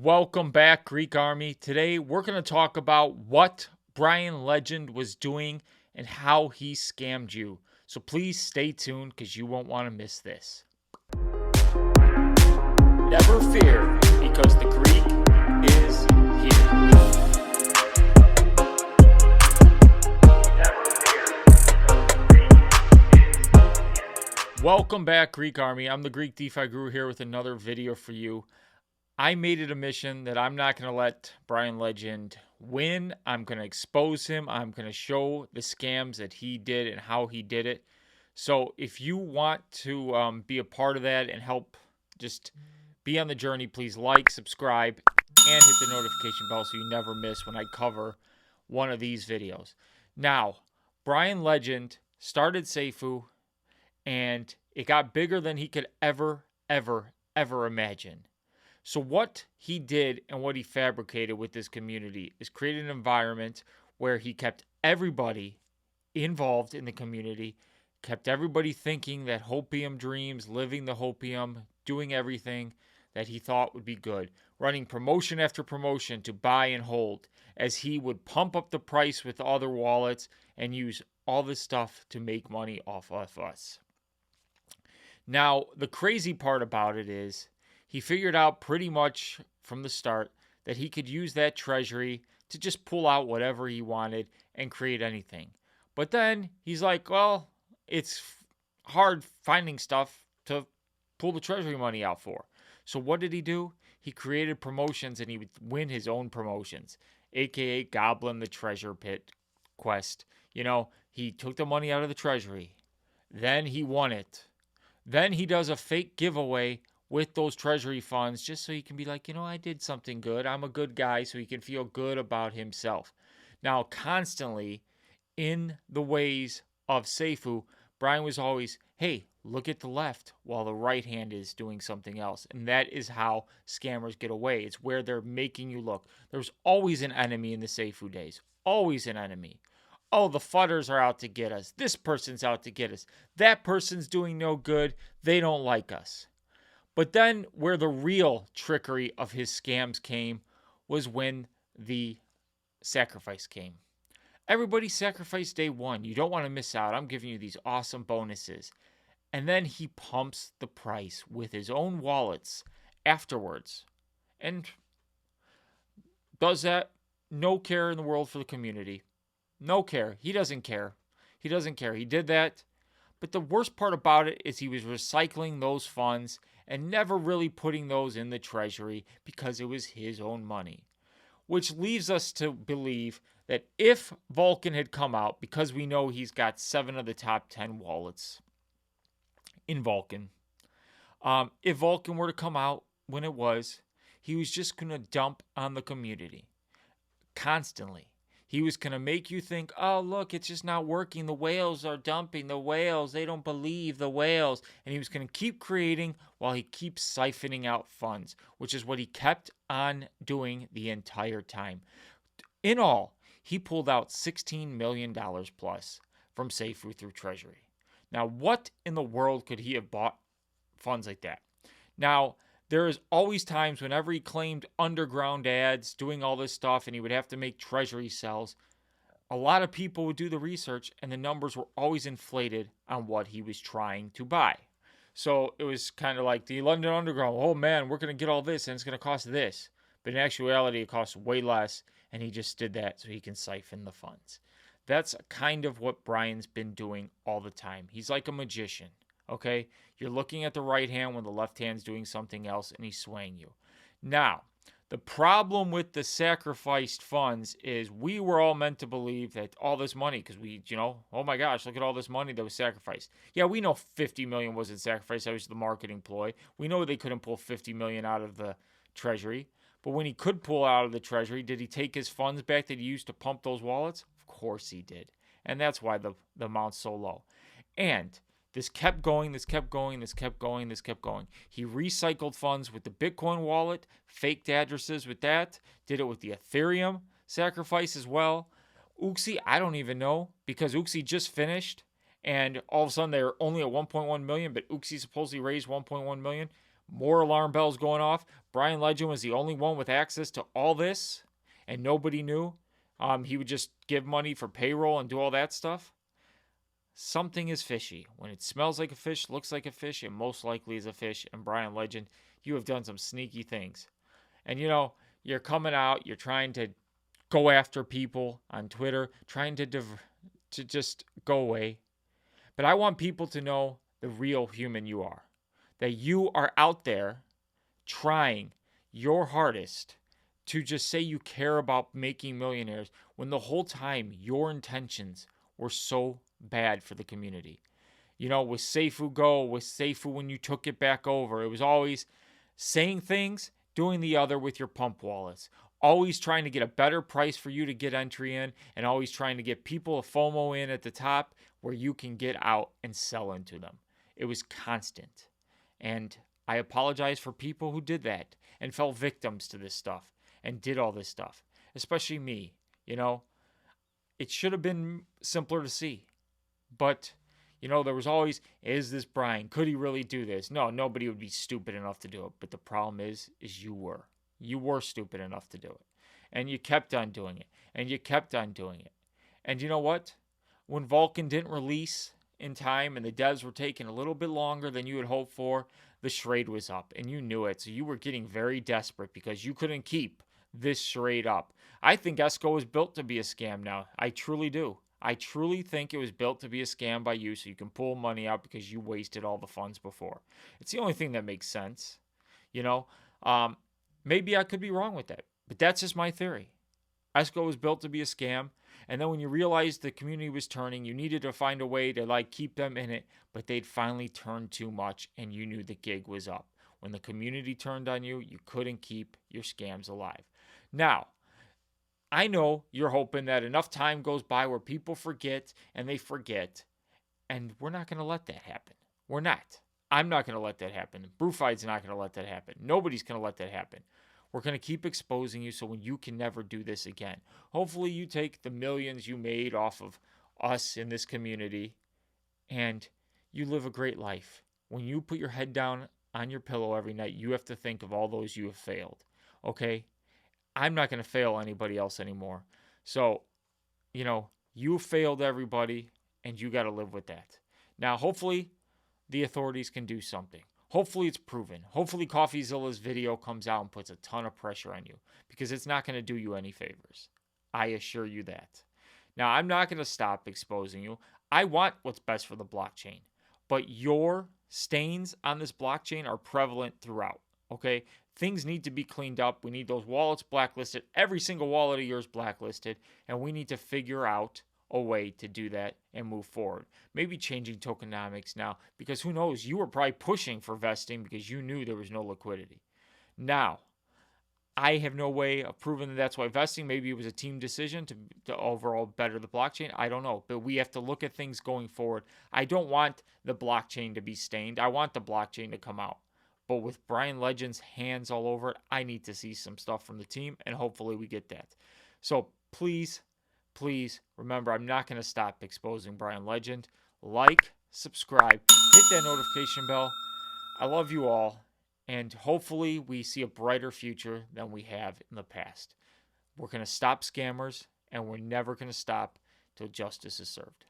Welcome back, Greek Army. Today we're going to talk about what Bryan Legend was doing and how he scammed you. So please stay tuned because you won't want to miss this. Never fear, because the Greek is here. Welcome back, Greek Army. I'm the Greek Defi Guru here with another video for you. I made it a mission that I'm not going to let Bryan Legend win. I'm going to expose him. I'm going to show the scams that he did and how he did it. So if you want to be a part of that and help just be on the journey, please like, subscribe, and hit the notification bell so you never miss when I cover one of these videos. Now, Bryan Legend started safuu, and it got bigger than he could ever imagine. So what he did and what he fabricated with this community is create an environment where he kept everybody involved in the community, kept everybody thinking that hopium dreams, living the hopium, doing everything that he thought would be good, running promotion after promotion to buy and hold, as he would pump up the price with other wallets and use all this stuff to make money off of us. Now, the crazy part about it is he figured out pretty much from the start that he could use that treasury to just pull out whatever he wanted and create anything. But then he's like, well, it's hard finding stuff to pull the treasury money out for. So what did he do? He created promotions and he would win his own promotions, aka Goblin the Treasure Pit quest. You know, he took the money out of the treasury. Then he won it. Then he does a fake giveaway with those treasury funds just so he can be like, I did something good. I'm a good guy, so he can feel good about himself. Now, constantly in the ways of safuu, Bryan was always, hey, look at the left while the right hand is doing something else. And that is how scammers get away. It's where they're making you look. There's always an enemy in the safuu days. Always an enemy. Oh, the fudders are out to get us. This person's out to get us. That person's doing no good. They don't like us. But then where the real trickery of his scams came was when the sacrifice came. Everybody sacrificed day one. You don't want to miss out. I'm giving you these awesome bonuses. And then he pumps the price with his own wallets afterwards. And does that. No care in the world for the community. No care. He doesn't care. He doesn't care. He did that. But the worst part about it is he was recycling those funds and never really putting those in the treasury because it was his own money. Which leaves us to believe that if Vulcan had come out, because we know he's got 7 of the top 10 wallets in Vulcan, if Vulcan were to come out when it was, he was just going to dump on the community constantly. He was going to make you think, oh, look, it's just not working. The whales are dumping. The whales, they don't believe the whales. And he was going to keep creating while he keeps siphoning out funds, which is what he kept on doing the entire time. In all, he pulled out $16 million plus from safuu through treasury. Now, what in the world could he have bought funds like that? Now, there is always times whenever he claimed underground ads, doing all this stuff, and he would have to make treasury sells. A lot of people would do the research, and the numbers were always inflated on what he was trying to buy. So it was kind of like the London Underground. Oh, man, we're going to get all this, and it's going to cost this. But in actuality, it costs way less, and he just did that so he can siphon the funds. That's kind of what Bryan's been doing all the time. He's like a magician. Okay, you're looking at the right hand when the left hand's doing something else and he's swaying you. Now, the problem with the sacrificed funds is we were all meant to believe that all this money, because we, oh my gosh, look at all this money that was sacrificed. Yeah, we know 50 million wasn't sacrificed. That was the marketing ploy. We know they couldn't pull 50 million out of the treasury. But when he could pull out of the treasury, did he take his funds back that he used to pump those wallets? Of course he did. And that's why the amount's so low. And this kept going. He recycled funds with the Bitcoin wallet, faked addresses with that, did it with the Ethereum sacrifice as well. Uxie, I don't even know, because Uxie just finished, and all of a sudden they're only at 1.1 million, but Uxie supposedly raised 1.1 million. more alarm bells going off. Bryan Legend was the only one with access to all this, and nobody knew. He would just give money for payroll and do all that stuff. Something is fishy. When it smells like a fish, looks like a fish, it most likely is a fish. And Bryan Legend, you have done some sneaky things. And you're coming out, you're trying to go after people on Twitter, trying to just go away. But I want people to know the real human you are. That you are out there trying your hardest to just say you care about making millionaires when the whole time your intentions were so bad for the community. With Safuu Go, with Safuu when you took it back over, it was always saying things, doing the other with your pump wallets. Always trying to get a better price for you to get entry in, and always trying to get people a FOMO in at the top where you can get out and sell into them. It was constant. And I apologize for people who did that and fell victims to this stuff and did all this stuff, especially me. It should have been simpler to see. But, there was always, is this Bryan? Could he really do this? No, nobody would be stupid enough to do it. But the problem is you were. You were stupid enough to do it. And you kept on doing it. And you kept on doing it. And you know what? When Vulcan didn't release in time and the devs were taking a little bit longer than you had hoped for, the charade was up. And you knew it. So you were getting very desperate because you couldn't keep this charade up. I think Esco was built to be a scam now. I truly do. I truly think it was built to be a scam by you so you can pull money out because you wasted all the funds before. It's the only thing that makes sense. Maybe I could be wrong with that, but that's just my theory. Esco was built to be a scam, and then when you realized the community was turning, you needed to find a way to keep them in it, but they'd finally turned too much, and you knew the gig was up. When the community turned on you, you couldn't keep your scams alive. Now, I know you're hoping that enough time goes by where people forget, and we're not going to let that happen. We're not. I'm not going to let that happen. Brewfied's not going to let that happen. Nobody's going to let that happen. We're going to keep exposing you so when you can never do this again. Hopefully you take the millions you made off of us in this community and you live a great life. When you put your head down on your pillow every night, you have to think of all those you have failed. Okay? I'm not going to fail anybody else anymore. So, you failed everybody and you got to live with that. Now, hopefully the authorities can do something. Hopefully it's proven. Hopefully CoffeeZilla's video comes out and puts a ton of pressure on you because it's not going to do you any favors. I assure you that. Now, I'm not going to stop exposing you. I want what's best for the blockchain, but your stains on this blockchain are prevalent throughout, okay? Things need to be cleaned up. We need those wallets blacklisted. Every single wallet of yours blacklisted, and we need to figure out a way to do that and move forward. Maybe changing tokenomics now, because who knows, you were probably pushing for vesting because you knew there was no liquidity. Now, I have no way of proving that that's why vesting, maybe it was a team decision to overall better the blockchain. I don't know, but we have to look at things going forward. I don't want the blockchain to be stained. I want the blockchain to come out. But with Bryan Legend's hands all over it, I need to see some stuff from the team, and hopefully we get that. So please remember, I'm not going to stop exposing Bryan Legend. Like, subscribe, hit that notification bell. I love you all, and hopefully we see a brighter future than we have in the past. We're going to stop scammers, and we're never going to stop till justice is served.